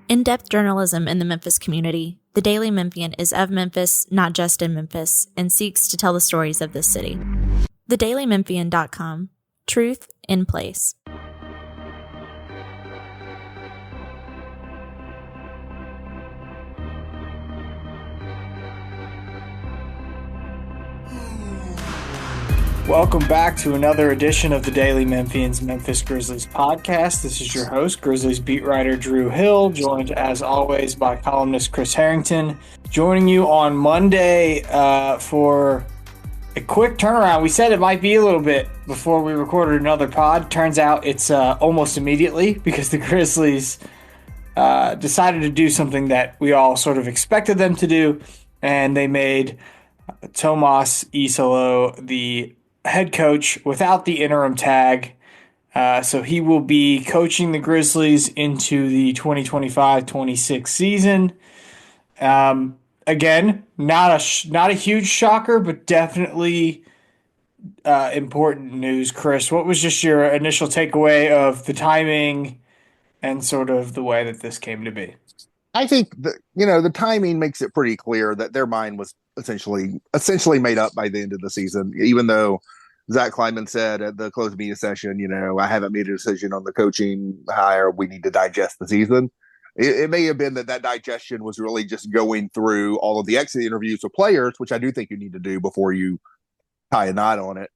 In-depth journalism in the Memphis community, the Daily Memphian is of Memphis, not just in Memphis, and seeks to tell the stories of this city. TheDailyMemphian.com. Truth in place. Welcome back to another edition of the Daily Memphian's Memphis Grizzlies podcast. This is your host, Grizzlies beat writer Drew Hill, joined as always by columnist Chris Herrington. Joining you on Monday for a quick turnaround. We said it might be a little bit before we recorded another pod. Turns out it's almost immediately because the Grizzlies decided to do something that we all sort of expected them to do, and they made Tuomas Iisalo the head coach without the interim tag. So he will be coaching the Grizzlies into the 2025-26 season. Again, not a huge shocker, but definitely important news. Chris, what was just your initial takeaway of the timing and sort of the way that this came to be? I think the timing makes it pretty clear that their mind was essentially made up by the end of the season, even though Zach Kleiman said at the closed media session, I haven't made a decision on the coaching hire. We need to digest the season. It may have been that digestion was really just going through all of the exit interviews with players, which I do think you need to do before you tie a knot on it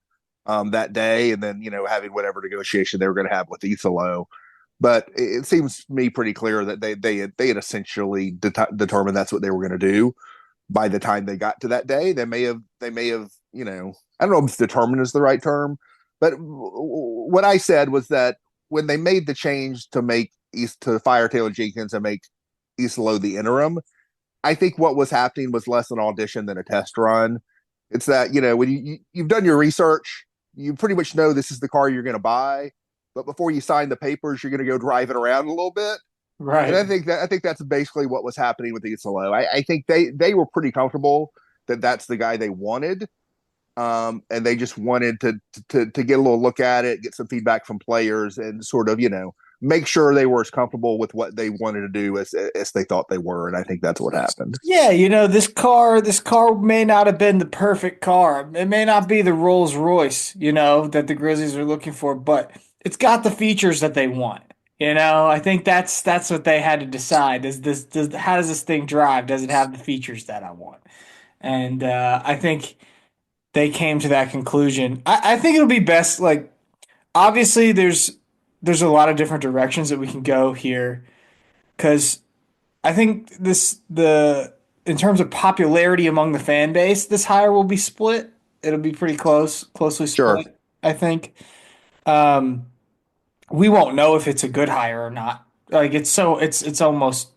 that day, and then having whatever negotiation they were going to have with Iisalo. But it seems to me pretty clear that they had essentially determined that's what they were going to do. By the time they got to that day, they may have, I don't know if determined is the right term, but what I said was that when they made the change to fire Taylor Jenkins and make Iisalo the interim, I think what was happening was less an audition than a test run. It's that, when you've done your research, you pretty much know this is the car you're going to buy, but before you sign the papers, you're going to go drive it around a little bit. Right. And I think that's basically what was happening with Iisalo. I think they were pretty comfortable that that's the guy they wanted. And they just wanted to get a little look at it, get some feedback from players, and sort of, make sure they were as comfortable with what they wanted to do as they thought they were. And I think that's what happened. Yeah, this car may not have been the perfect car. It may not be the Rolls Royce, that the Grizzlies are looking for, but it's got the features that they want. I think that's what they had to decide. How does this thing drive? Does it have the features that I want? And I think they came to that conclusion. I think it'll be best. Like, obviously, there's a lot of different directions that we can go here, because I think in terms of popularity among the fan base, this hire will be split. It'll be pretty closely split. Sure. I think. We won't know if it's a good hire or not. Like, it's almost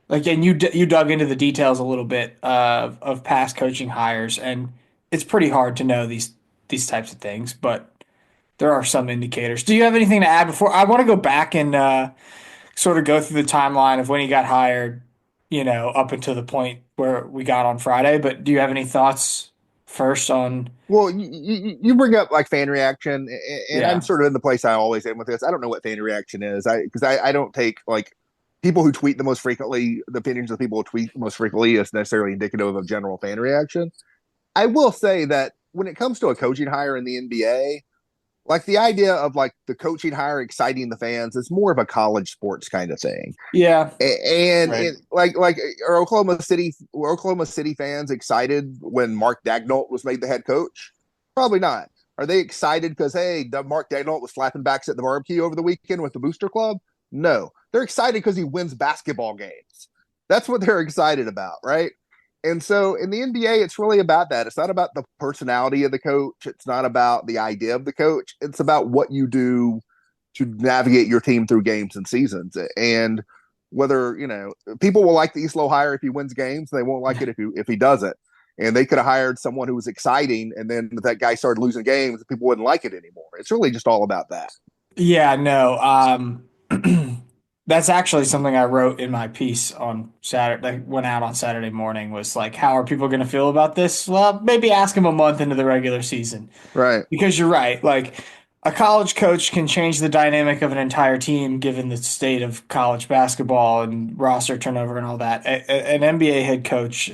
like, and you dug into the details a little bit of past coaching hires, and it's pretty hard to know these types of things, but there are some indicators. Do you have anything to add before I want to go back and sort of go through the timeline of when he got hired, up until the point where we got on Friday? But do you have any thoughts first on? Well, you bring up like fan reaction, and Yeah. I'm sort of in the place I always am with this. I don't know what fan reaction is, because I don't take like people who tweet the most frequently, the opinions of people who tweet most frequently is necessarily indicative of general fan reaction. I will say that when it comes to a coaching hire in the NBA, like the idea of like the coaching hire exciting the fans is more of a college sports kind of thing. Yeah. And Right. like are Oklahoma City fans excited when Mark Daigneault was made the head coach? Probably not. Are they excited because, hey, Mark Daigneault was slapping backs at the barbecue over the weekend with the Booster Club? No. They're excited because he wins basketball games. That's what they're excited about, right? And so in the NBA, it's really about that. It's not about the personality of the coach. It's not about the idea of the coach. It's about what you do to navigate your team through games and seasons. And whether, people will like the Iisalo hire if he wins games. They won't like it if he doesn't. And they could have hired someone who was exciting, and then that guy started losing games, people wouldn't like it anymore. It's really just all about that. Yeah, no. That's actually something I wrote in my piece on Saturday, that went out on Saturday morning, was like, how are people going to feel about this? Well, maybe ask them a month into the regular season. Right. Because you're right. Like, a college coach can change the dynamic of an entire team given the state of college basketball and roster turnover and all that. An NBA head coach,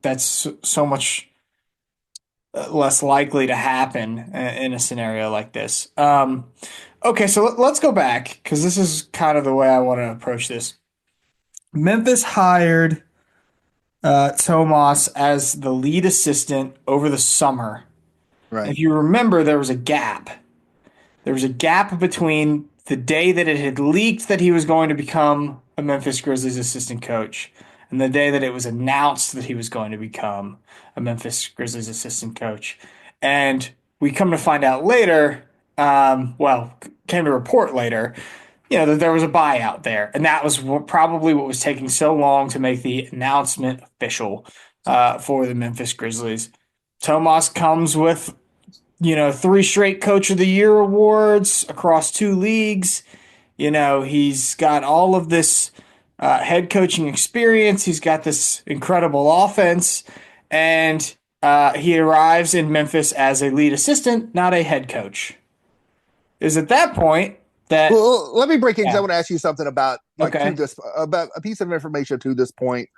that's so much less likely to happen in a scenario like this. Okay, so let's go back because this is kind of the way I want to approach this. Memphis hired Tomas as the lead assistant over the summer. Right. If you remember, there was a gap. There was a gap between the day that it had leaked that he was going to become a Memphis Grizzlies assistant coach and the day that it was announced that he was going to become a Memphis Grizzlies assistant coach. And we come to find out later, came to report later, that there was a buyout there. And that was probably what was taking so long to make the announcement official for the Memphis Grizzlies. Tomas comes with 3 straight Coach of the Year awards across 2 leagues. He's got all of this head coaching experience. He's got this incredible offense. And he arrives in Memphis as a lead assistant, not a head coach. Is at that point that... Well, let me break in because I want to ask you something about about a piece of information to this point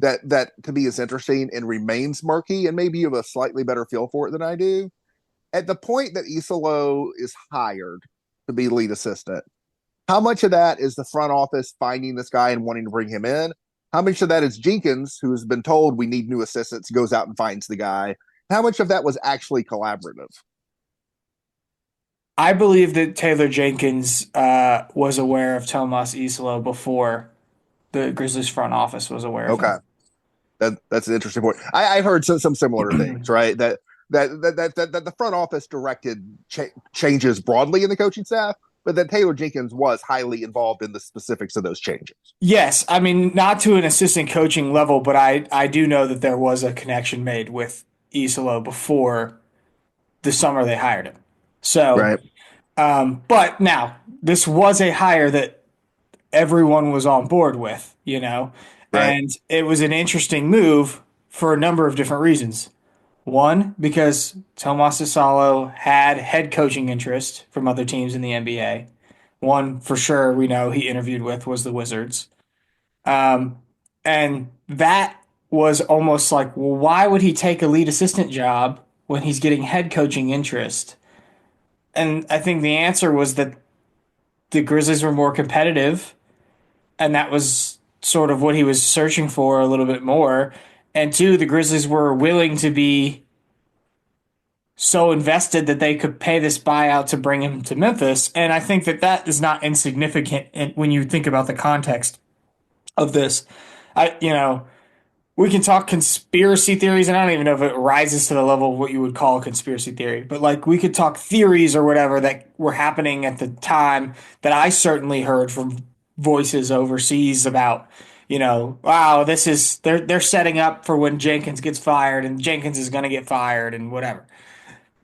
that to me is interesting and remains murky, and maybe you have a slightly better feel for it than I do. At the point that Iisalo is hired to be lead assistant, how much of that is the front office finding this guy and wanting to bring him in? How much of that is Jenkins, who has been told we need new assistants, goes out and finds the guy? How much of that was actually collaborative? I believe that Taylor Jenkins was aware of Tuomas Iisalo before the Grizzlies front office was aware of him. That's an interesting point. I heard some similar things, right? That the front office directed changes broadly in the coaching staff, but that Taylor Jenkins was highly involved in the specifics of those changes. Yes, I mean not to an assistant coaching level, but I do know that there was a connection made with Iisalo before the summer they hired him. So, right. But now this was a hire that everyone was on board with, right. And it was an interesting move for a number of different reasons. One, because Tuomas Iisalo had head coaching interest from other teams in the NBA. One, for sure, we know he interviewed with was the Wizards. And that was almost like, well, why would he take a lead assistant job when he's getting head coaching interest? And I think the answer was that the Grizzlies were more competitive, and that was sort of what he was searching for a little bit more. And 2, the Grizzlies were willing to be so invested that they could pay this buyout to bring him to Memphis. And I think that is not insignificant when you think about the context of this. We can talk conspiracy theories, and I don't even know if it rises to the level of what you would call a conspiracy theory, but like we could talk theories or whatever that were happening at the time that I certainly heard from voices overseas about, wow, they're setting up for when Jenkins gets fired and Jenkins is going to get fired and whatever.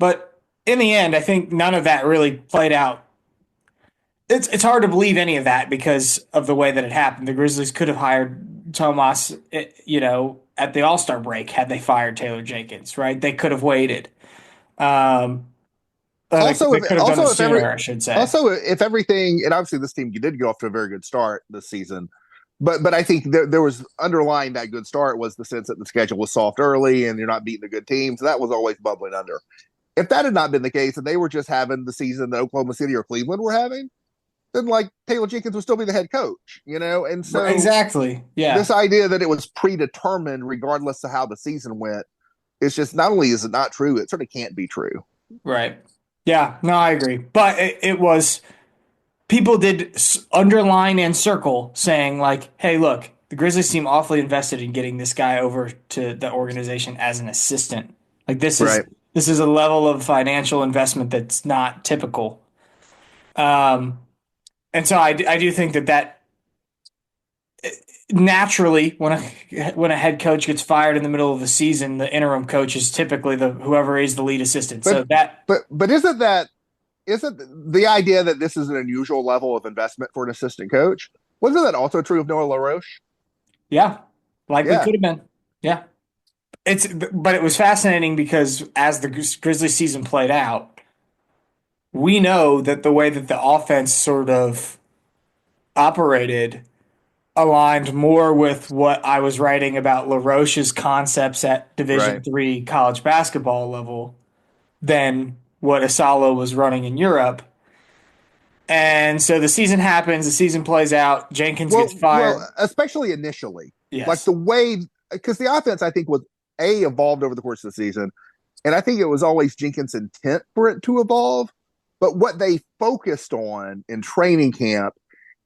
But in the end, I think none of that really played out. It's hard to believe any of that because of the way that it happened. The Grizzlies could have hired Tomas, at the All-Star break had they fired Taylor Jenkins, right? They could have waited. Also, they could have done it sooner, I should say. Also, if everything, and obviously this team did go off to a very good start this season, but I think there was underlying that good start was the sense that the schedule was soft early and you're not beating a good team, so that was always bubbling under. If that had not been the case and they were just having the season that Oklahoma City or Cleveland were having, then like Taylor Jenkins would still be the head coach, and so exactly, yeah. This idea that it was predetermined regardless of how the season went, it's just not only is it not true, it sort of can't be true. Right. Yeah, no, I agree. But it was, people did underline and circle saying like, hey, look, the Grizzlies seem awfully invested in getting this guy over to the organization as an assistant. Like this is a level of financial investment that's not typical. And so I do think that naturally when a head coach gets fired in the middle of the season, the interim coach is typically whoever is the lead assistant. But isn't the idea that this is an unusual level of investment for an assistant coach? Wasn't that also true of Noah LaRoche? Yeah, likely could have been. Yeah, but it was fascinating because as the Grizzlies season played out, we know that the way that the offense sort of operated aligned more with what I was writing about LaRoche's concepts at Right. Division III college basketball level than what Iisalo was running in Europe. And so the season happens, the season plays out, Jenkins gets Well, fired. especially initially, like Yes. the way because the offense I think was evolved over the course of the season, and I think it was always Jenkins' intent for it to evolve. But what they focused on in training camp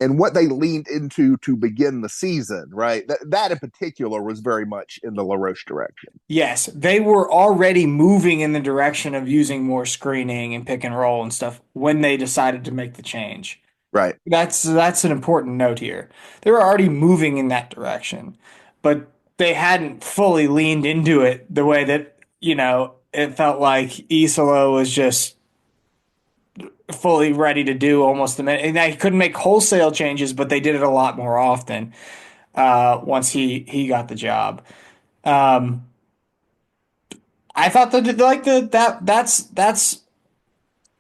and what they leaned into to begin the season, right? That in particular was very much in the LaRoche direction. Yes, they were already moving in the direction of using more screening and pick and roll and stuff when they decided to make the change. Right. That's an important note here. They were already moving in that direction, but they hadn't fully leaned into it the way that, it felt like Isola was just fully ready to do almost the minute. And they couldn't make wholesale changes, but they did it a lot more often once he got the job. Um, I thought that like that's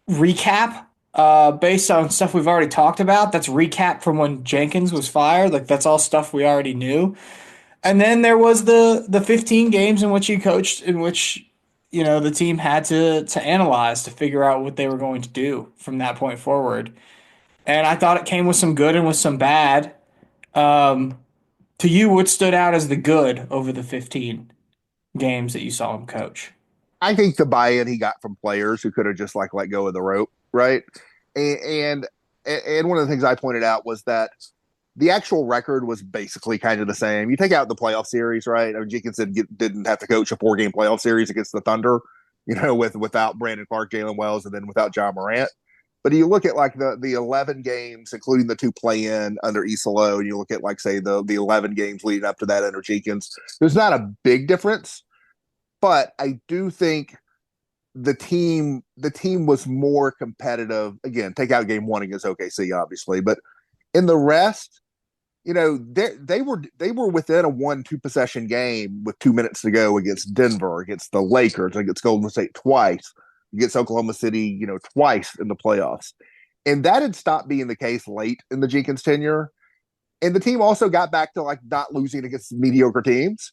recap based on stuff we've already talked about. That's recap from when Jenkins was fired. Like that's all stuff we already knew. And then there was the 15 games in which he coached, in which the team had to analyze to figure out what they were going to do from that point forward. And I thought it came with some good and with some bad. Um, to you, what stood out as the good over the 15 games that you saw him coach? I think the buy-in he got from players who could have just like let go of the rope, right? And and one of the things I pointed out was that the actual record was basically kind of the same. You take out the playoff series, right? I mean, Jenkinson didn't have to coach a 4-game playoff series against the Thunder, without Brandon Clark, Jalen Wells, and then without John Morant. But you look at like the 11 games, including the 2 play-in under Isalo, and you look at like say the 11 games leading up to that under Jenkins. There's not a big difference, but I do think the team was more competitive. Again, take out game 1 against OKC, obviously, but in the rest, they were within a 1-2 possession game with 2 minutes to go against Denver, against the Lakers, against Golden State twice, against Oklahoma City, twice in the playoffs. And that had stopped being the case late in the Jenkins tenure. And the team also got back to like not losing against mediocre teams,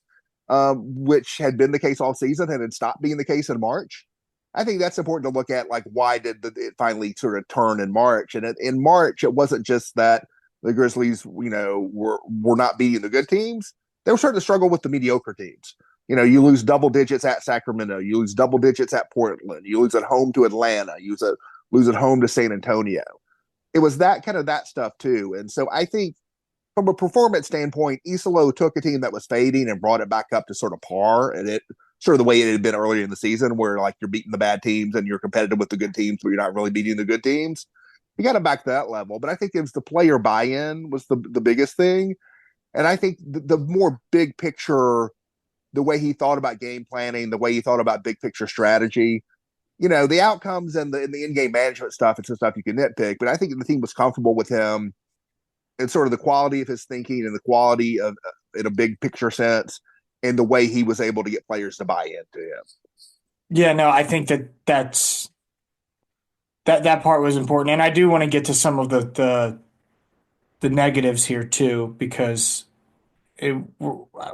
which had been the case all season and had stopped being the case in March. I think that's important to look at. Like, why did it finally sort of turn in March? And in March, it wasn't just that the Grizzlies, were not beating the good teams. They were starting to struggle with the mediocre teams. You lose double digits at Sacramento, you lose double digits at Portland, you lose at home to Atlanta, lose at home to San Antonio. It was that kind of that stuff too. And so I think from a performance standpoint, Isalo took a team that was fading and brought it back up to sort of par, and it sort of the way it had been earlier in the season, where like you're beating the bad teams and you're competitive with the good teams, but you're not really beating the good teams. You got to back to that level. But I think it was the player buy-in was the biggest thing, and I think the more big picture, the way he thought about game planning, the way he thought about big picture strategy. The outcomes and the in-game management stuff, it's the stuff you can nitpick. But I think the team was comfortable with him and sort of the quality of his thinking and the quality of in a big picture sense and the way he was able to get players to buy into him. Yeah, no, I think that part was important, and I do want to get to some of the negatives here too, because it,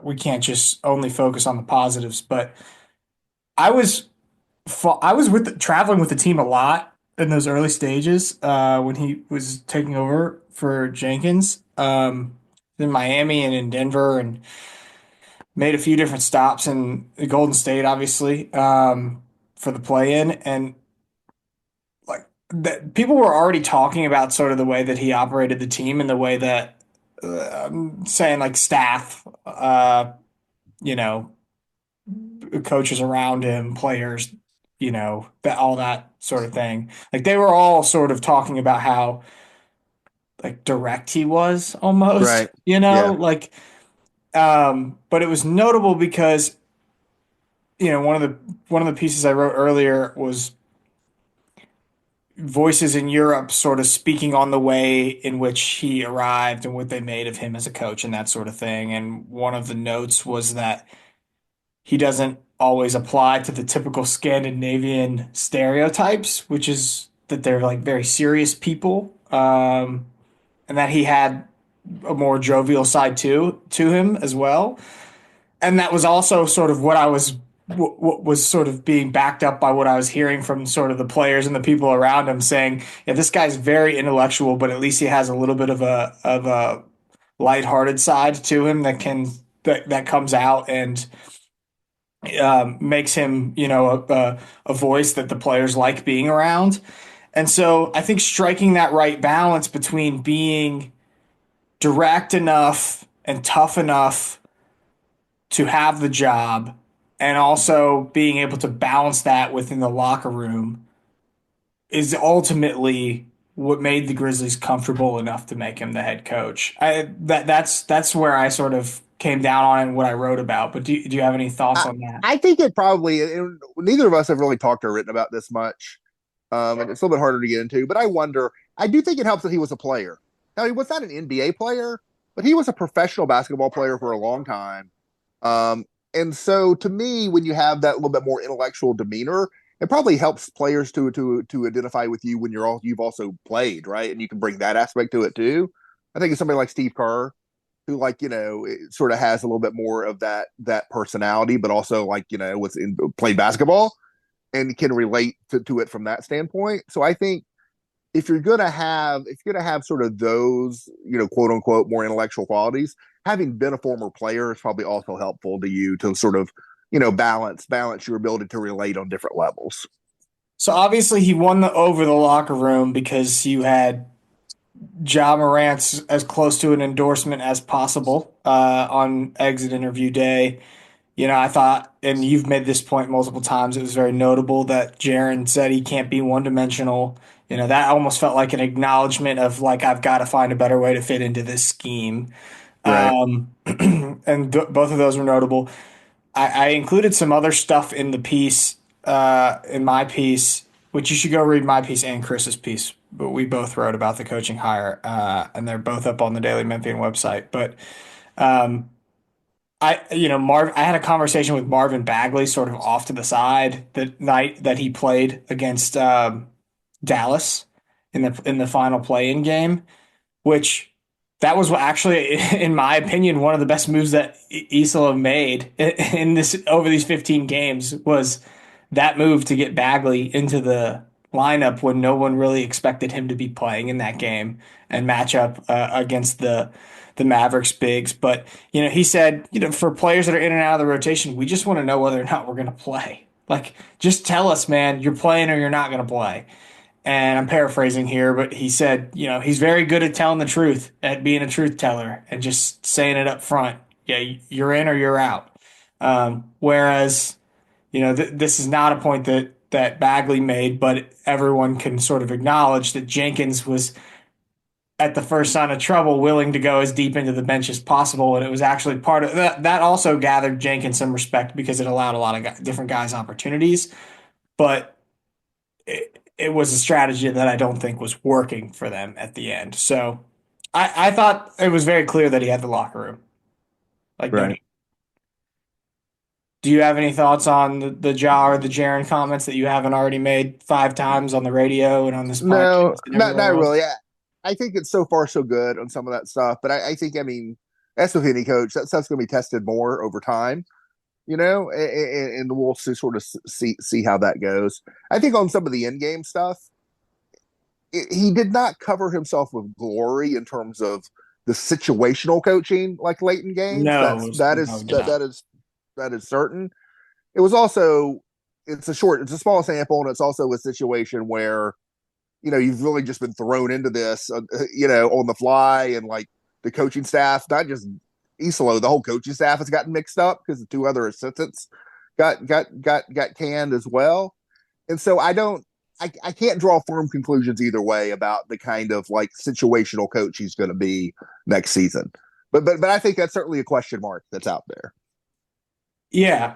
we can't just only focus on the positives. But I was I was traveling with the team a lot in those early stages when he was taking over for Jenkins in Miami and in Denver, and made a few different stops in Golden State, obviously, for the play-in. And like that, people were already talking about sort of the way that he operated the team and the way that I'm saying like staff, you know, coaches around him, players, that all that sort of thing. Like they were all sort of talking about how like direct he was almost, Right. Yeah. but it was notable because one of the pieces I wrote earlier was voices in Europe sort of speaking on the way in which he arrived and what they made of him as a coach and that sort of thing. And one of the notes was that he doesn't always apply to the typical Scandinavian stereotypes, which is that they're like very serious people, and that he had a more jovial side to him as well. And that was also sort of what was sort of being backed up by what I was hearing from sort of the players and the people around him saying, yeah, this guy's very intellectual, but at least he has a little bit of a lighthearted side to him that comes out and makes him, a voice that the players like being around. And so I think striking that right balance between being direct enough and tough enough to have the job and also being able to balance that within the locker room is ultimately what made the Grizzlies comfortable enough to make him the head coach. That's where I sort of came down on it and what I wrote about. But do you have any thoughts I, on that? I think it probably, and neither of us have really talked or written about this much. And it's a little bit harder to get into, but I wonder, I do think it helps that he was a player. Now, he was not an NBA player, but he was a professional basketball player for a long time. And so to me, when you have that little bit more intellectual demeanor, it probably helps players to identify with you when you've also played, right? And you can bring that aspect to it too. I think it's somebody like Steve Kerr, who it sort of has a little bit more of that personality, but also played basketball and can relate to it from that standpoint. So I think if you're gonna have sort of those, quote unquote, more intellectual qualities, having been a former player is probably also helpful to you to sort of, balance your ability to relate on different levels. So obviously he won over the locker room because you had Ja Morant's as close to an endorsement as possible on exit interview day. I thought, and you've made this point multiple times, it was very notable that Jaren said he can't be one dimensional. That almost felt like an acknowledgement of like, I've got to find a better way to fit into this scheme. Right. And both of those were notable. I included some other stuff in the piece, in my piece, which you should go read my piece and Chris's piece. But we both wrote about the coaching hire, and they're both up on the Daily Memphian website. But um, I had a conversation with Marvin Bagley sort of off to the side the night that he played against Dallas in the final play-in game, which that was actually, in my opinion, one of the best moves that Iisalo made in this over these 15 games was that move to get Bagley into the lineup when no one really expected him to be playing in that game and match up against the Mavericks bigs. But he said, for players that are in and out of the rotation, we just want to know whether or not we're going to play. Like, just tell us, man, you're playing or you're not going to play. And I'm paraphrasing here, but he said, he's very good at telling the truth, at being a truth teller and just saying it up front. Yeah, you're in or you're out. Whereas, this is not a point that Bagley made, but everyone can sort of acknowledge that Jenkins was at the first sign of trouble willing to go as deep into the bench as possible. And it was actually part of that. That also gathered Jenkins some respect because it allowed a lot of different guys opportunities. But it was a strategy that I don't think was working for them at the end. So I thought it was very clear that he had the locker room. Like, no. Right. Do you have any thoughts on the Ja or the Jaren comments that you haven't already made 5 times on the radio and on this No, podcast and not everywhere else? really. I think it's so far so good on some of that stuff, but I think, as with any coach, that stuff's going to be tested more over time, and we'll sort of see how that goes. I think on some of the in game stuff, he did not cover himself with glory in terms of the situational coaching like late in games. No, no, he did not. That is certain. It was also it's a small sample, and it's also a situation where you've really just been thrown into this, on the fly, and like the coaching staff, not just Iisalo, the whole coaching staff has gotten mixed up because the 2 other assistants got canned as well. And so I can't draw firm conclusions either way about the kind of like situational coach he's going to be next season. But I think that's certainly a question mark that's out there. Yeah.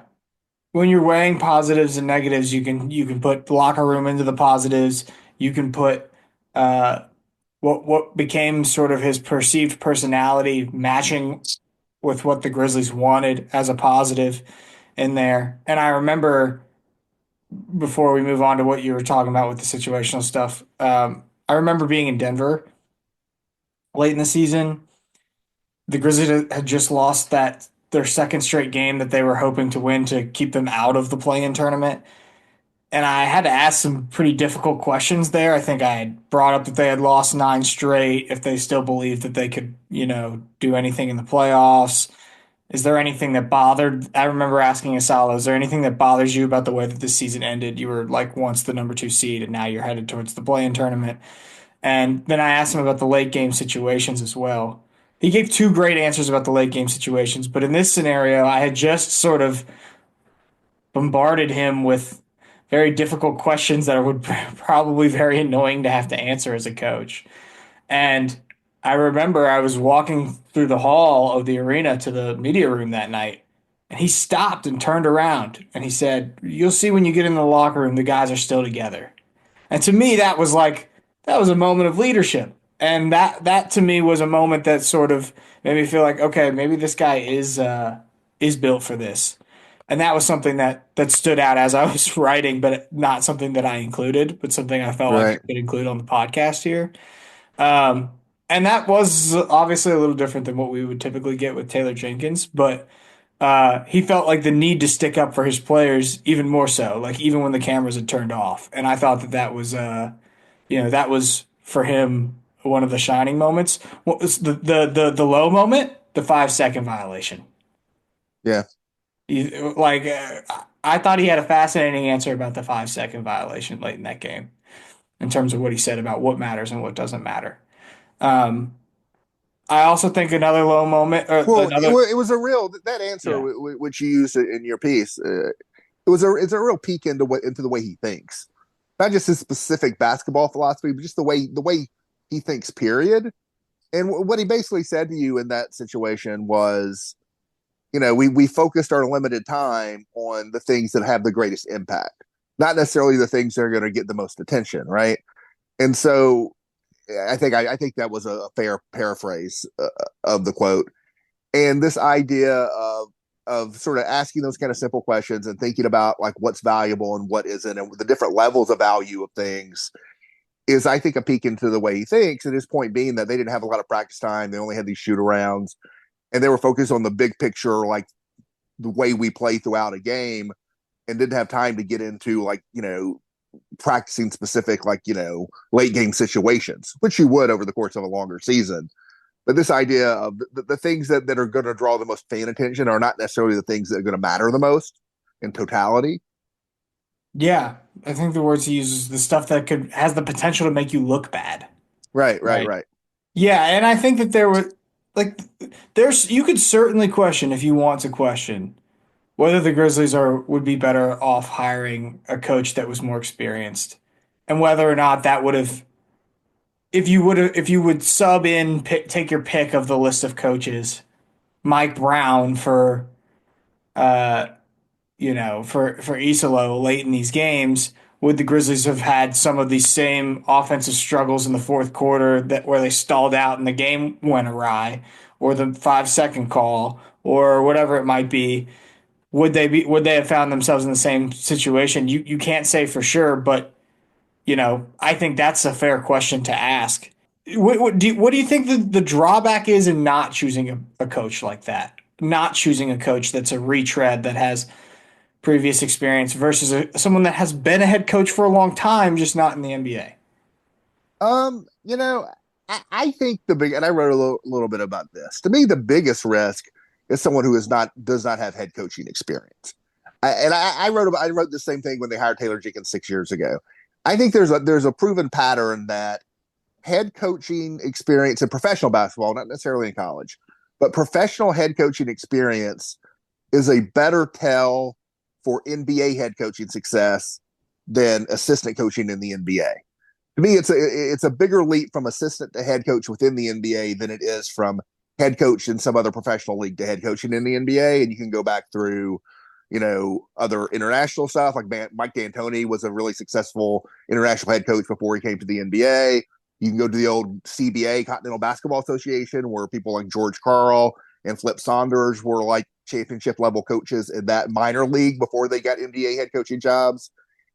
When you're weighing positives and negatives, you can put the locker room into the positives. You can put what became sort of his perceived personality matching with what the Grizzlies wanted as a positive in there. And I remember before we move on to what you were talking about with the situational stuff. I remember being in Denver late in the season. The Grizzlies had just lost their second straight game that they were hoping to win to keep them out of the play-in tournament. And I had to ask some pretty difficult questions there. I think I had brought up that they had lost nine straight, if they still believed that they could, do anything in the playoffs. Is there anything that bothered? I remember asking Iisalo, is there anything that bothers you about the way that this season ended? You were like once the number two seed, and now you're headed towards the play-in tournament. And then I asked him about the late game situations as well. He gave two great answers about the late game situations, but in this scenario, I had just sort of bombarded him with very difficult questions that would probably very annoying to have to answer as a coach. And I remember I was walking through the hall of the arena to the media room that night, and he stopped and turned around and he said, "You'll see when you get in the locker room, the guys are still together." And to me, that was a moment of leadership. And that to me was a moment that sort of made me feel like, okay, maybe this guy is built for this. And that was something that stood out as I was writing, but not something that I included, but something I felt like I Right. could include on the podcast here. Um, and that was obviously a little different than what we would typically get with Taylor Jenkins, but he felt like the need to stick up for his players even more so, like even when the cameras had turned off. And I thought that was, that was for him one of the shining moments. What was the low moment? The 5 second violation. Yeah. Like I thought he had a fascinating answer about the 5 second violation late in that game in terms of what he said about what matters and what doesn't matter. Um, I also think another low moment or Well, another, it was a real that answer yeah, which you used in your piece. It's a real peek into the way he thinks, not just his specific basketball philosophy, but just the way he thinks. Period. And what he basically said to you in that situation was, we focused our limited time on the things that have the greatest impact, not necessarily the things that are going to get the most attention, right? And so I think that was a fair paraphrase of the quote. And this idea of sort of asking those kind of simple questions and thinking about like what's valuable and what isn't, and the different levels of value of things is, I think, a peek into the way he thinks. And his point being that they didn't have a lot of practice time; they only had these shoot arounds, and they were focused on the big picture, like the way we play throughout a game, and didn't have time to get into like practicing specific like late game situations, which you would over the course of a longer season. But this idea of the things that are going to draw the most fan attention are not necessarily the things that are going to matter the most in totality. yeah. I think the words he uses, the stuff that could has the potential to make you look bad. Right, right, Right. right. Yeah, and I think that there were like there's you could certainly question if you want to question whether the Grizzlies are would be better off hiring a coach that was more experienced, and whether or not that would have if you would sub in take your pick of the list of coaches, Mike Brown for uh for Iisalo late in these games, would the Grizzlies have had some of these same offensive struggles in the fourth quarter that where they stalled out and the game went awry, or the 5 second call, or whatever it might be? Would they have found themselves in the same situation? You can't say for sure, but I think that's a fair question to ask. What do you think the drawback is in not choosing a coach like that? Not choosing a coach that's a retread that has previous experience versus someone that has been a head coach for a long time, just not in the NBA. Um, you know, I think and I wrote little bit about this. To me, the biggest risk is someone who does not have head coaching experience. I wrote the same thing when they hired Taylor Jenkins 6 years ago. I think there's a proven pattern that head coaching experience in professional basketball, not necessarily in college, but professional head coaching experience is a better tell for NBA head coaching success than assistant coaching in the NBA. To me, it's a bigger leap from assistant to head coach within the NBA than it is from head coach in some other professional league to head coaching in the NBA. And you can go back through, other international stuff. Like Mike D'Antoni was a really successful international head coach before he came to the NBA. You can go to the old CBA, Continental Basketball Association, where people like George Karl and Flip Saunders were like championship level coaches in that minor league before they got NBA head coaching jobs.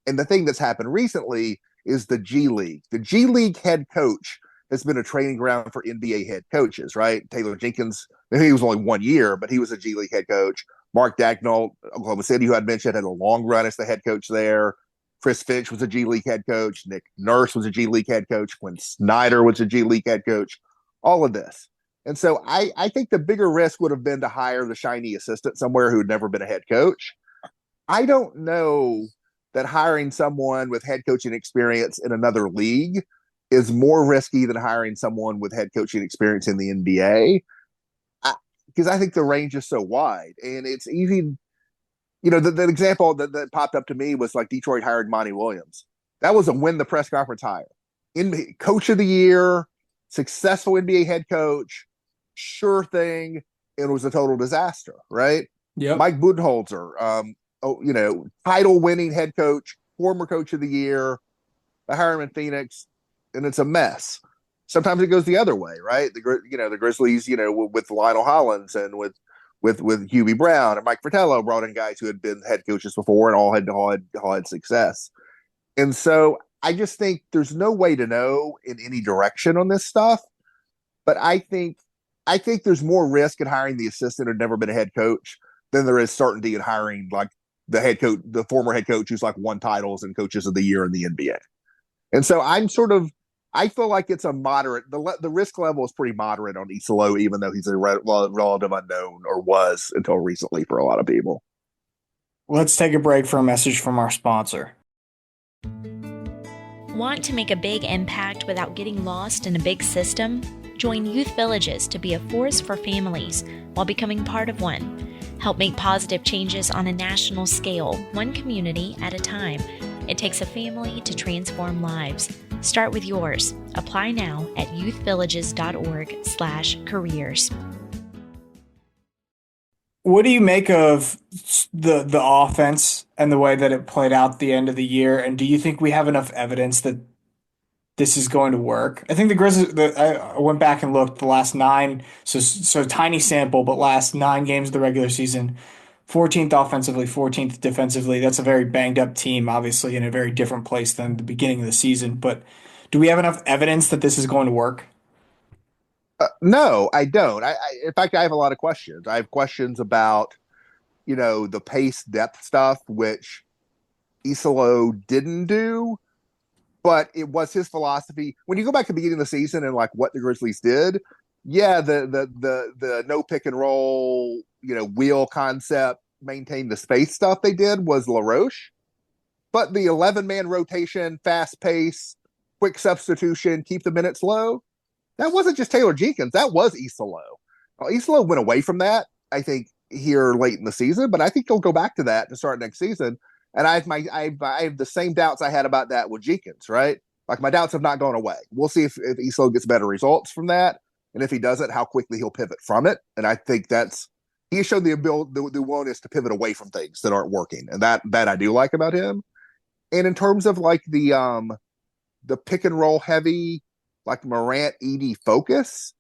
And the thing that's happened recently is the G League. The G League head coach has been a training ground for NBA head coaches, right? Taylor Jenkins, he was only 1 year, but he was a G League head coach. Mark Dagnall, Oklahoma City, who I'd mentioned, had a long run as the head coach there. Chris Finch was a G League head coach. Nick Nurse was a G League head coach. Quinn Snyder was a G League head coach. All of this. And so I think the bigger risk would have been to hire the shiny assistant somewhere who had never been a head coach. I don't know that hiring someone with head coaching experience in another league is more risky than hiring someone with head coaching experience in the NBA, because I think the range is so wide and it's easy. The example that popped up to me was like Detroit hired Monty Williams. That was a win the press conference hire. Coach of the year, successful NBA head coach, sure thing. It was a total disaster, right? Yep. Mike Budenholzer, title winning head coach, former coach of the year. They hire him in Phoenix, and it's a mess. Sometimes it goes the other way, right? The Grizzlies, with Lionel Hollins and with Hubie Brown and Mike Fratello brought in guys who had been head coaches before and all had success. And so I just think there's no way to know in any direction on this stuff. But I think there's more risk in hiring the assistant who'd never been a head coach than there is certainty in hiring like the head coach, the former head coach who's like won titles and coaches of the year in the NBA. And so I feel like it's a moderate, the risk level is pretty moderate on Iisalo, even though he's a relative unknown, or was until recently for a lot of people. Let's take a break for a message from our sponsor. Want to make a big impact without getting lost in a big system? Join Youth Villages to be a force for families while becoming part of one. Help make positive changes on a national scale, one community at a time. It takes a family to transform lives. Start with yours. Apply now at youthvillages.org/careers. What do you make of the offense and the way that it played out at the end of the year? And do you think we have enough evidence that this is going to work? I think the Grizzlies, I went back and looked the last 9, so tiny sample, but last 9 games of the regular season, 14th offensively, 14th defensively. That's a very banged up team, obviously in a very different place than the beginning of the season. But do we have enough evidence that this is going to work? No, I don't. In fact, I have a lot of questions. I have questions about, the pace depth stuff, which Iisalo didn't do, but it was his philosophy. When you go back to the beginning of the season and like what the Grizzlies did, yeah, the no pick and roll, wheel concept, maintain the space stuff they did was LaRoche, but the 11-man rotation, fast pace, quick substitution, keep the minutes low, that wasn't just Taylor Jenkins. That was Iisalo. Iisalo went away from that, I think, here late in the season, but I think he'll go back to that to start next season. And I have the same doubts I had about that with Jenkins, right? Like my doubts have not gone away. We'll see if Iisalo gets better results from that, and if he doesn't, how quickly he'll pivot from it. And I think he has shown the ability, the willingness to pivot away from things that aren't working, and that I do like about him. And in terms of like the pick and roll heavy, like Morant ED focus,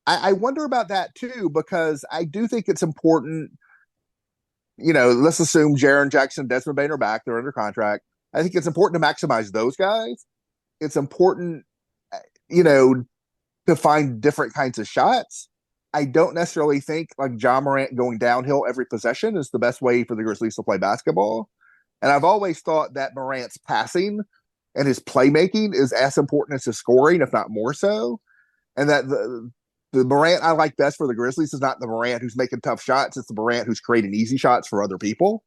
I wonder about that too, because I do think it's important. Let's assume Jaren Jackson, Desmond Bane are back. They're under contract. I think it's important to maximize those guys. It's important, to find different kinds of shots. I don't necessarily think like John Morant going downhill every possession is the best way for the Grizzlies to play basketball. And I've always thought that Morant's passing and his playmaking is as important as his scoring, if not more so. And that the Morant I like best for the Grizzlies is not the Morant who's making tough shots. It's the Morant who's creating easy shots for other people.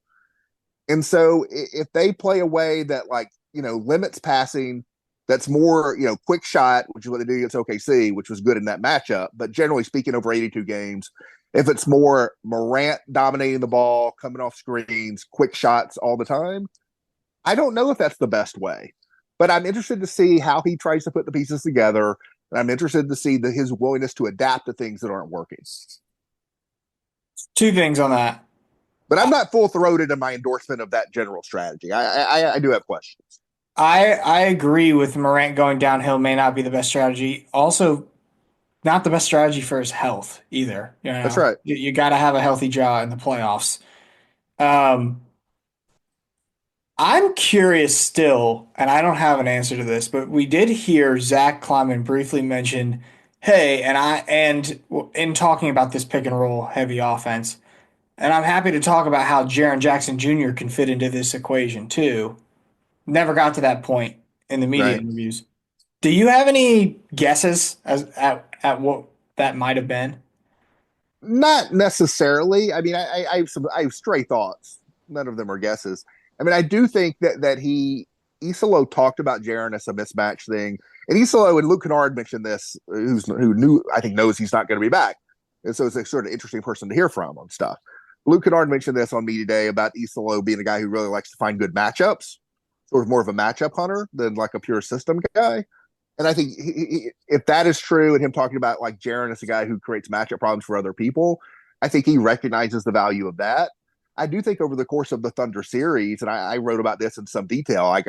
And so if they play a way that limits passing, that's more, quick shot, which is what they did against OKC, which was good in that matchup. But generally speaking, over 82 games, if it's more Morant dominating the ball, coming off screens, quick shots all the time, I don't know if that's the best way. But I'm interested to see how he tries to put the pieces together. And I'm interested to see his willingness to adapt to things that aren't working. 2 things on that. But I'm not full-throated in my endorsement of that general strategy. I do have questions. I agree with Morant going downhill may not be the best strategy. Also, not the best strategy for his health either. That's right. You got to have a healthy jaw in the playoffs. I'm curious still, and I don't have an answer to this, but we did hear Zach Kleiman briefly mention, "Hey," in talking about this pick and roll heavy offense, and I'm happy to talk about how Jaren Jackson Jr. can fit into this equation too. Never got to that point in the media Right. interviews. Do you have any guesses as at what that might have been? Not necessarily. I mean, I have stray thoughts. None of them are guesses. I mean, I do think that he Isalo talked about Jaron as a mismatch thing, and Isalo and Luke Kennard mentioned this, who knew I think knows he's not going to be back, and so it's a sort of interesting person to hear from on stuff. Luke Kennard mentioned this on me today about Isalo being a guy who really likes to find good matchups, sort of more of a matchup hunter than like a pure system guy. And I think if that is true, and him talking about like Jaron as a guy who creates matchup problems for other people, I think he recognizes the value of that. I do think over the course of the Thunder series, and I wrote about this in some detail, I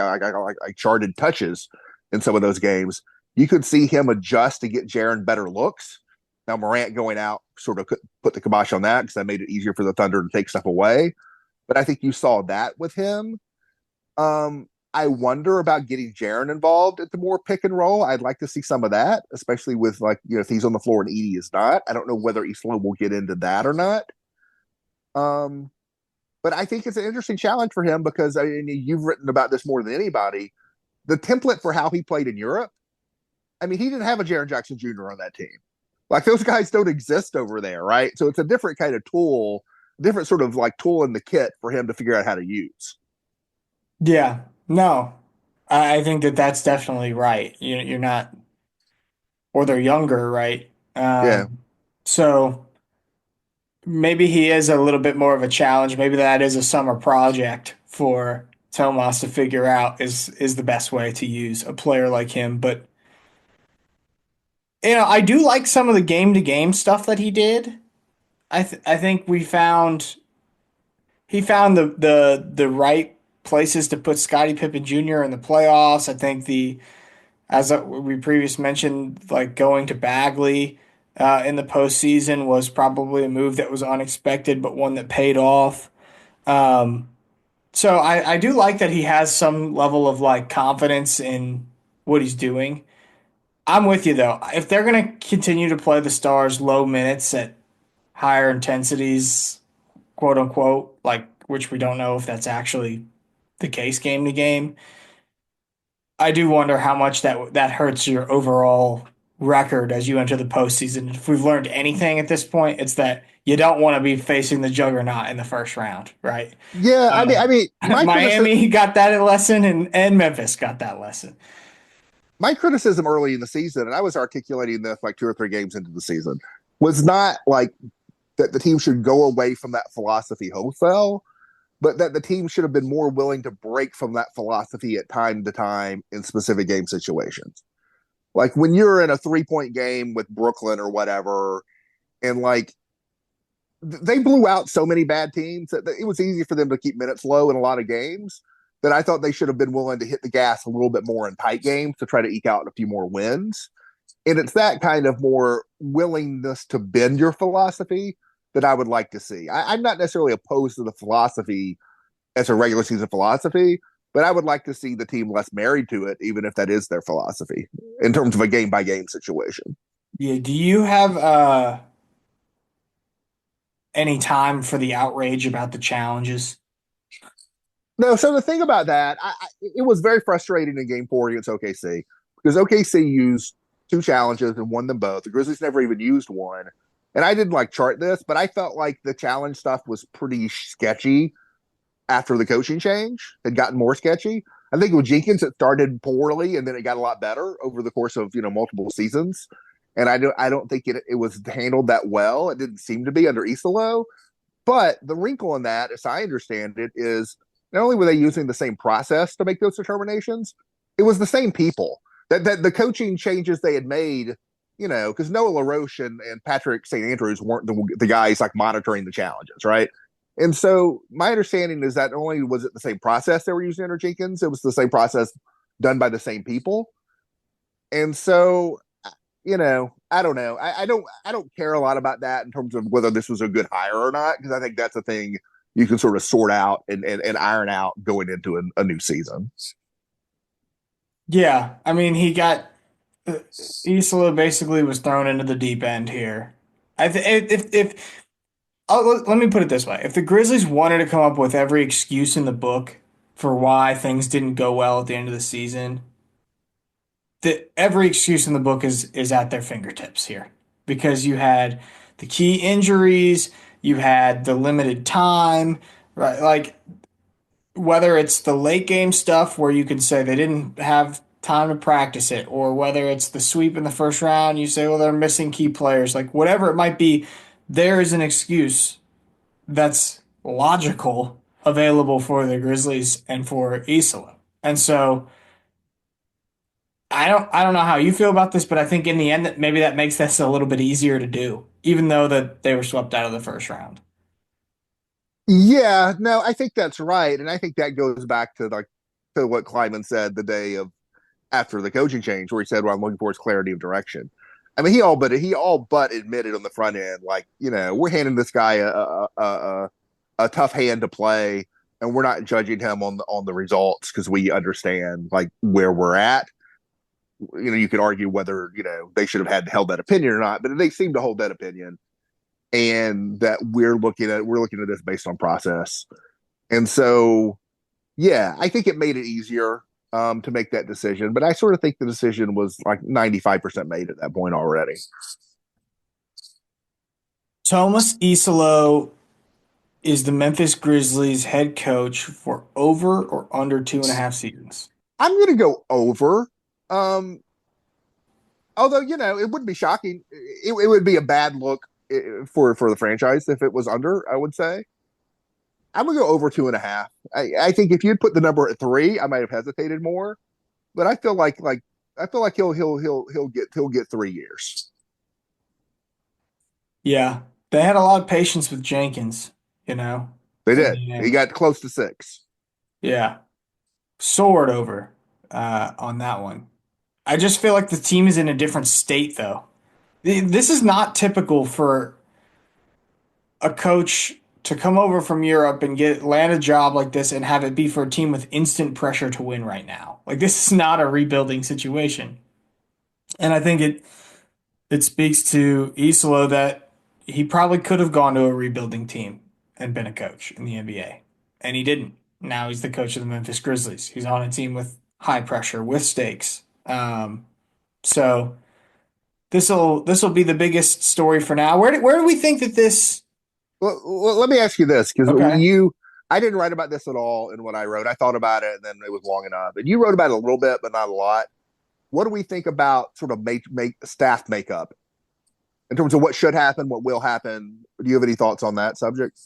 charted touches in some of those games. You could see him adjust to get Jaron better looks. Now Morant going out sort of put the kibosh on that because that made it easier for the Thunder to take stuff away. But I think you saw that with him. I wonder about getting Jaron involved at the more pick and roll. I'd like to see some of that, especially with like, if he's on the floor and Edie is not. I don't know whether Isla will get into that or not. Um, but I think it's an interesting challenge for him because I mean, you've written about this more than anybody. The template for how he played in Europe. I mean, he didn't have a Jaron Jackson Jr. on that team. Like those guys don't exist over there, right? So it's a different kind of tool, different sort of like tool in the kit for him to figure out how to use. Yeah, no, I think that that's definitely right. You're not, or they're younger, right? Yeah. So maybe he is a little bit more of a challenge. Maybe that is a summer project for Tomas to figure out is the best way to use a player like him. But I do like some of the game to game stuff that he did. I think he found the right places to put Scottie Pippen Jr. in the playoffs. I think as we previously mentioned, like going to Bagley in the postseason was probably a move that was unexpected, but one that paid off. Um, so I do like that he has some level of like confidence in what he's doing. I'm with you though. If they're going to continue to play the Stars low minutes at higher intensities, quote unquote, like which we don't know if that's actually the case game to game, I do wonder how much that hurts your overall record as you enter the postseason. If we've learned anything at this point, it's that you don't want to be facing the juggernaut in the first round, right? Yeah, my criticism Miami got that lesson, and Memphis got that lesson. my criticism early in the season, and I was articulating this like 2 or 3 games into the season, was not like that the team should go away from that philosophy wholesale, but that the team should have been more willing to break from that philosophy at time to time in specific game situations. Like when you're in a 3 point game with Brooklyn or whatever, and like they blew out so many bad teams that it was easy for them to keep minutes low in a lot of games that I thought they should have been willing to hit the gas a little bit more in tight games to try to eke out a few more wins. And it's that kind of more willingness to bend your philosophy that I would like to see. I'm not necessarily opposed to the philosophy as a regular season philosophy, but I would like to see the team less married to it, even if that is their philosophy in terms of a game by game situation. Yeah. Do you have any time for the outrage about the challenges? No, so the thing about that, it was very frustrating in Game 4 against OKC because OKC used 2 challenges and won them both. The Grizzlies never even used one, and I didn't like chart this, but I felt like the challenge stuff was pretty sketchy after the coaching change had gotten more sketchy. I think with Jenkins, it started poorly and then it got a lot better over the course of multiple seasons. And I don't think it was handled that well. It didn't seem to be under Isalo. But the wrinkle in that, as I understand it, is not only were they using the same process to make those determinations, it was the same people. That the coaching changes they had made, because Noah LaRoche and Patrick St. Andrews weren't the guys like monitoring the challenges, right? And so my understanding is that not only was it the same process they were using under Jenkins, it was the same process done by the same people. And so, I don't know. I don't care a lot about that in terms of whether this was a good hire or not, because I think that's a thing you can sort of sort out and iron out going into a new season. Yeah, I mean, he got Isola basically was thrown into the deep end here. I th if let me put it this way: if the Grizzlies wanted to come up with every excuse in the book for why things didn't go well at the end of the season, every excuse in the book is at their fingertips here because you had the key injuries, you had the limited time, right? Like whether it's the late game stuff where you can say they didn't have time to practice it, or whether it's the sweep in the first round, you say, well, they're missing key players, like whatever it might be, there is an excuse that's logical available for the Grizzlies and for Isola. And so I don't know how you feel about this, but I think in the end that maybe that makes this a little bit easier to do, even though that they were swept out of the first round. Yeah, no, I think that's right, and I think that goes back to what Kleiman said the day of after the coaching change, where he said, "What I'm looking for is clarity of direction." I mean, he all but admitted on the front end, like, we're handing this guy a tough hand to play, and we're not judging him on the results because we understand like where we're at. You could argue whether they should have held that opinion or not, but they seem to hold that opinion, and that we're looking at this based on process. And so, yeah, I think it made it easier to make that decision, but I sort of think the decision was like 95% made at that point already. Tuomas Iisalo is the Memphis Grizzlies head coach for over or under 2.5 seasons. I'm going to go over. Although, it wouldn't be shocking. It would be a bad look for the franchise if it was under, I would say. I'm going to go over 2.5. I think if you'd put the number at 3, I might have hesitated more. But I feel like he'll get 3 years. Yeah. They had a lot of patience with Jenkins, They did. He got close to 6. Yeah. Soared over on that one. I just feel like the team is in a different state, though. This is not typical for a coach to come over from Europe and land a job like this and have it be for a team with instant pressure to win right now. Like, this is not a rebuilding situation. And I think it speaks to Isolo that he probably could have gone to a rebuilding team and been a coach in the NBA. And he didn't. Now he's the coach of the Memphis Grizzlies. He's on a team with high pressure, with stakes. So this will be the biggest story for now. Where do we think that this? Well, let me ask you this, because Okay. I didn't write about this at all in what I wrote. I thought about it, and then it was long enough. And you wrote about it a little bit, but not a lot. What do we think about sort of make staff makeup in terms of what should happen, what will happen? Do you have any thoughts on that subject?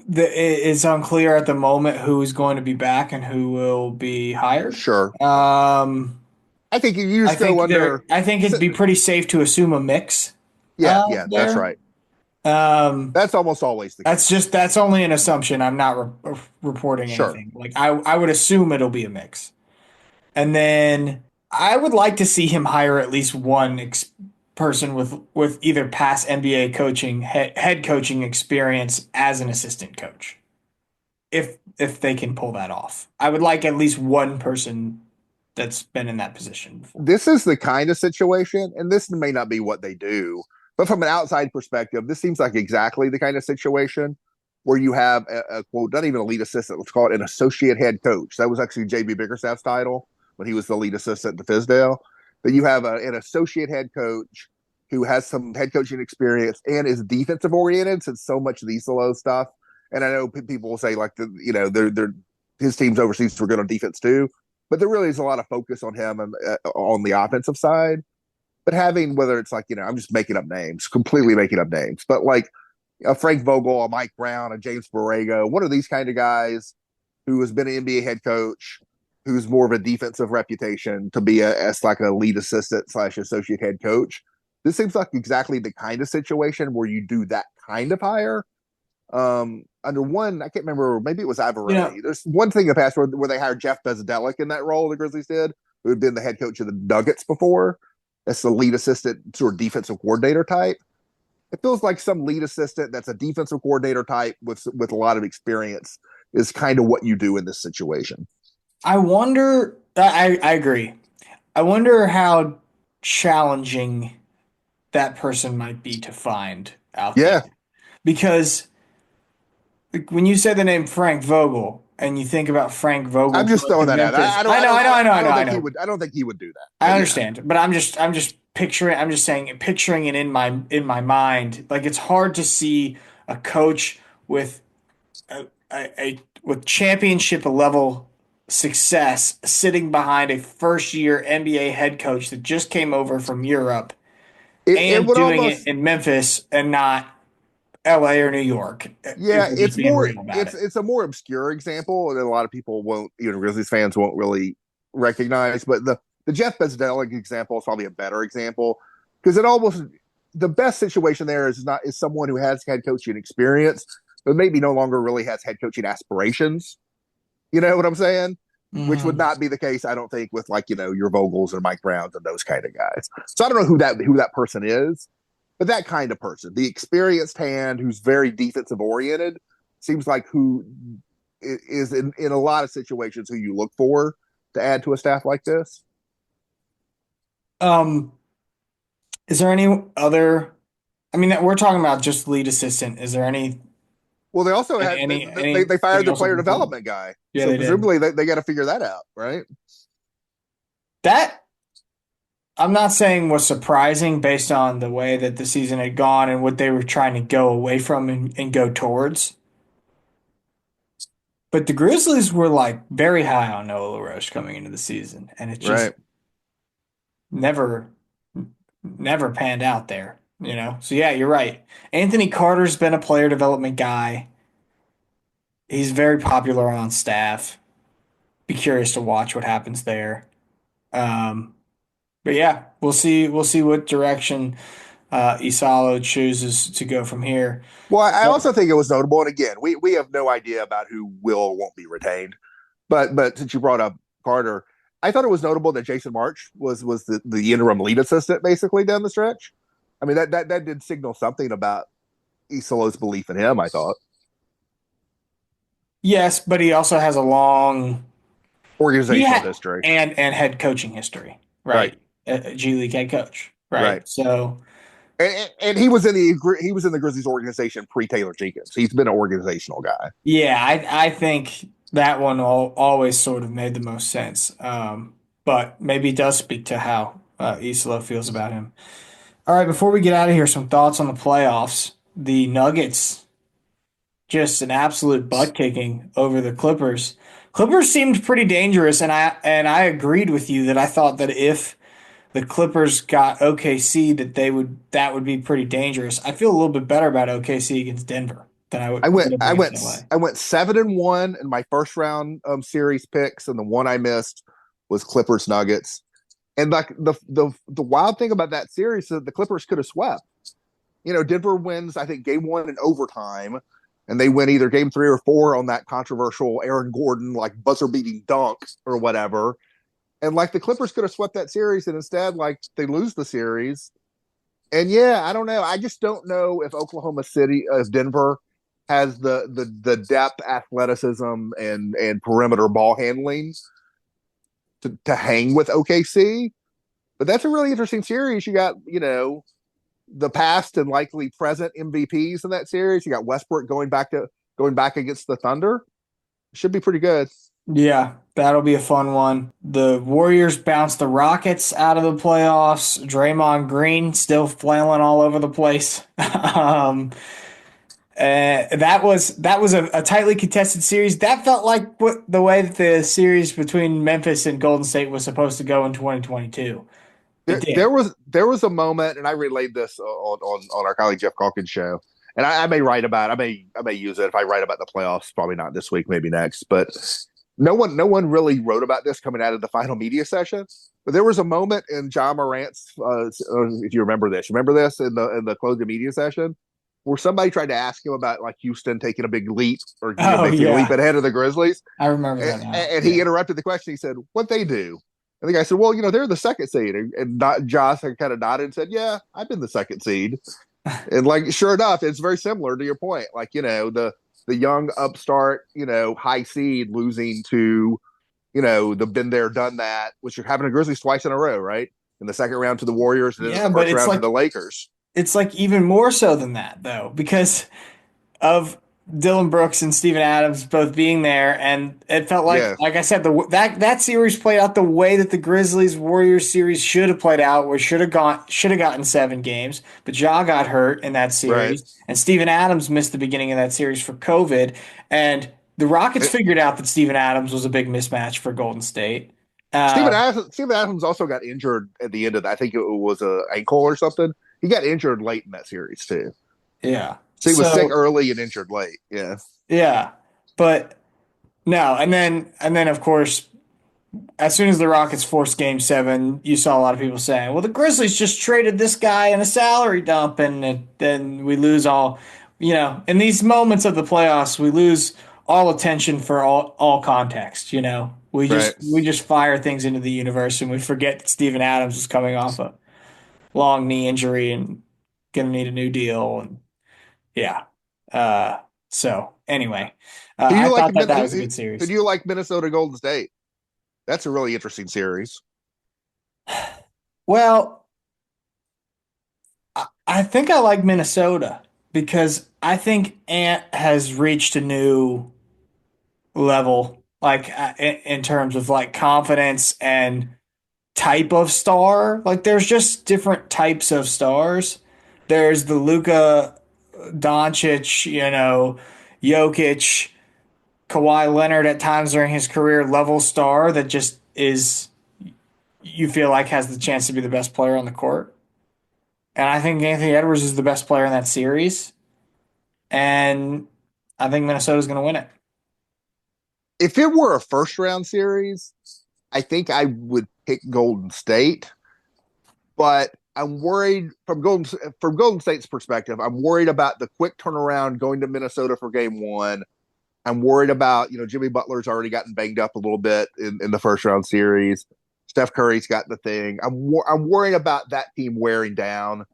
It's unclear at the moment who is going to be back and who will be hired. Sure. I think you just go under. I think it'd be pretty safe to assume a mix. Yeah, that's right. That's almost always the case. That's only an assumption. I'm not reporting anything. Like I would assume it'll be a mix, and then I would like to see him hire at least one person with either past NBA coaching, head coaching experience as an assistant coach. If they can pull that off, I would like at least one person that's been in that position before. This is the kind of situation, and this may not be what they do, but from an outside perspective, this seems like exactly the kind of situation where you have a quote, not even a lead assistant, let's call it an associate head coach. That was actually JB Bickerstaff's title when he was the lead assistant to Fizdale. But you have an associate head coach who has some head coaching experience and is defensive oriented, since so much of the Isolo stuff. And I know people will say like his teams overseas were good on defense too, but there really is a lot of focus on him and on the offensive side. But having, whether it's like, I'm just making up names, completely making up names, but like a Frank Vogel, a Mike Brown, a James Borrego, one of these kind of guys who has been an NBA head coach, who's more of a defensive reputation, to be as like a lead assistant / associate head coach. This seems like exactly the kind of situation where you do that kind of hire. Under one, I can't remember, maybe it was Iveroni. Yeah. There's one thing in the past where they hired Jeff Bezdelik in that role, the Grizzlies did, who had been the head coach of the Nuggets before. That's the lead assistant sort of defensive coordinator type. It feels like some lead assistant that's a defensive coordinator type with a lot of experience is kind of what you do in this situation. I wonder. I agree. I wonder how challenging that person might be to find out there, Yeah, because when you say the name Frank Vogel and you think about Frank Vogel I'm just going to throwing that out. Memphis, I know, I I know. don't think he would do that. I But yeah, understand, but I'm just picturing. I'm just saying, picturing it in my mind. Like it's hard to see a coach with with championship level success sitting behind a first year NBA head coach that just came over from Europe it and would doing it almost. in Memphis and not LA or New York. If Yeah, we're just being real about it. it's a more obscure example that a lot of people won't, even Grizzlies fans won't really recognize. But the Jeff Bezdelek example is probably a better example because it almost the best situation there is someone who has head coaching experience, but maybe no longer really has head coaching aspirations. You know what I'm saying? Which would Mhm. not be the case, I don't think, with like your Vogels or Mike Browns and those kind of guys. So I don't know who that person is, but that kind of person, the experienced hand who's very defensive oriented, seems like who is in a lot of situations who you look for to add to a staff like this. Um, is there any other? I mean, we're talking about just lead assistant. Is there Well, they also had they fired anything their else we player can pull up? development guy, Yeah, so they did. presumably they got to figure that out, right? That I'm not saying was surprising based on the way that the season had gone and what they were trying to go away from and go towards. But the Grizzlies were like very high on Noah LaRoche coming into the season, and it just Right. never, never panned out there, you know? So yeah, you're right. Anthony Carter's been a player development guy. He's very popular on staff. Be curious to watch what happens there. Um, but yeah, we'll see. We'll see what direction Iisalo chooses to go from here. Well, I Well, also think it was notable, and again, we have no idea about who will or won't be retained. But since you brought up Carter, I thought it was notable that Jason March was the interim lead assistant basically down the stretch. I mean that did signal something about Isolo's belief in him. I thought yes, but he also has a long he organizational had history, and head coaching history, right? right? G League head coach, Right. right? So And he was in the Grizzlies organization pre Taylor Jenkins. He's been an organizational guy. yeah, I think that one always sort of made the most sense. But maybe it does speak to how Isla feels about him. All right, before we get out of here, some thoughts on the playoffs. The Nuggets, just an absolute butt kicking over the Clippers. Clippers seemed pretty dangerous, and I agreed with you that I thought that if the Clippers got OKC, that would be pretty dangerous. I feel a little bit better about OKC against Denver than I went would I against went LA. I went 7-1 in my first round series picks, and the one I missed was Clippers Nuggets. And like the wild thing about that series is that the Clippers could have swept. Denver wins, I think, game one in overtime, and they win either game 3 or 4 on that controversial Aaron Gordon like buzzer beating dunk or whatever. And like the Clippers could have swept that series, and instead, like they lose the series. And yeah, I don't know. I just don't know if if Denver has the depth, athleticism, and perimeter ball handling to hang with OKC. But that's a really interesting series. You got, the past and likely present MVPs in that series. You got Westbrook going back against the Thunder. Should be pretty good. Yeah, that'll be a fun one. The Warriors bounced the Rockets out of the playoffs. Draymond Green still flailing all over the place. That was a tightly contested series. That felt like the way that the series between Memphis and Golden State was supposed to go in 2022. It There did. was a moment, and I relayed this on our colleague Jeff Calkins show, and I may write about I may use it if I write about the playoffs. Probably not this week, maybe next. But no one really wrote about this coming out of the final media session. But there was a moment in John Morant's, if you remember this in the closing media session, where somebody tried to ask him about like Houston taking a big leap or Oh basically a leap yeah, ahead of the Grizzlies, I remember and, that now. and he Yeah. interrupted the question. He said, "What they do?" And the guy said, "Well, they're the second seed." And Josh kind of nodded and said, "Yeah, I've been the second seed." And like, sure enough, it's very similar to your point. Like, the young upstart, high seed losing to, the been there, done that, which are happening to Grizzlies twice in a row, right? In the second round to the Warriors, and then in Yeah, the but first round to the Lakers. it's like even more so than that though, because of Dylan Brooks and Steven Adams both being there, and it felt Yeah, like I said, that series played out the way that the Grizzlies Warriors series should have played out, where should have gotten 7 games, but Ja got hurt in that right. series, and Steven Adams missed the beginning of that series for COVID, and the Rockets figured out that Steven Adams was a big mismatch for Golden State. Uh, Steven Adams also got injured at the end of that. I think it was a ankle or something. He got injured late in that series too. yeah, So he was sick so early and injured late. Yeah. yeah, but no, and then of course, as soon as the Rockets forced Game 7, you saw a lot of people saying, "Well, the Grizzlies just traded this guy in a salary dump, and then we lose all." In these moments of the playoffs, we lose all attention for all context. We Right. just fire things into the universe, and we forget that Steven Adams is coming off a long knee injury and gonna need a new deal, and yeah. Uh, so anyway, Who I you like? thought that was a good Who series. do you like? Minnesota Golden State. That's a really interesting series. Well, I think I like Minnesota because I think Ant has reached a new level, like in terms of like confidence and type of star. Like there's just different types of stars. There's the Luka Doncic, Jokic, Kawhi Leonard at times during his career level star that just is, you feel like, has the chance to be the best player on the court. And I think Anthony Edwards is the best player in that series. And I think Minnesota's going to win it. If it were a first round series, I think I would pick Golden State, but I'm worried from Golden State's perspective. I'm worried about the quick turnaround going to Minnesota for Game 1. I'm worried about Jimmy Butler's already gotten banged up a little bit in the first round series. Steph Curry's got the thing. I'm worried about that team wearing down,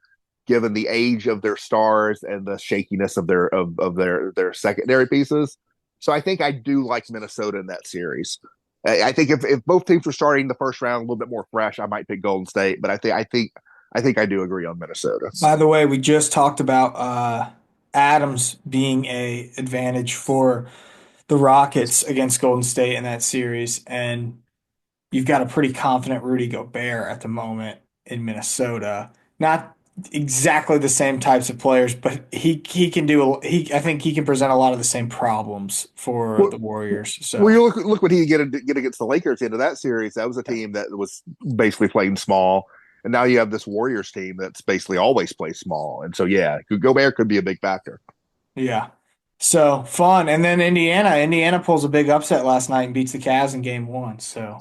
given the age of their stars and the shakiness of their secondary pieces. So I think I do like Minnesota in that series. I think if both teams were starting the first round a little bit more fresh, I might pick Golden State. But I think I do agree on Minnesota. By the way, we just talked about Adams being a advantage for the Rockets against Golden State in that series, and you've got a pretty confident Rudy Gobert at the moment in Minnesota. Not exactly the same types of players, but he can I think he can present a lot of the same problems for Well, the Warriors. well, So you look what he get against the Lakers into that series. That was a team that was basically playing small, and now you have this Warriors team that's basically always plays small. And so yeah, Gobert could be a big factor. yeah. So fun. And then Indiana pulls a big upset last night and beats the Cavs in Game 1. So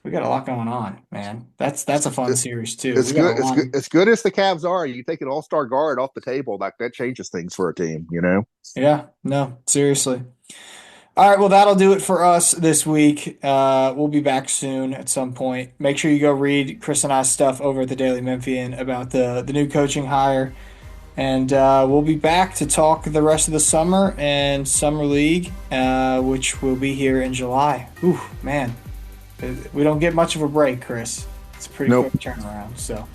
we got a lot going on, man. That's a fun series too. It's We got a good. lot. As good as the Cavs are, you take an all-star guard off the table, like that changes things for a team. Yeah, no, seriously. All right, well, that'll do it for us this week. We'll be back soon at some point. Make sure you go read Chris and I's stuff over at the Daily Memphian about the new coaching hire. And we'll be back to talk the rest of the summer and Summer League, which will be here in July. Ooh, man. We don't get much of a break, Chris. It's a pretty Nope. quick turnaround. So,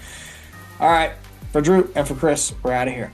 all right, for Drew and for Chris, we're out of here.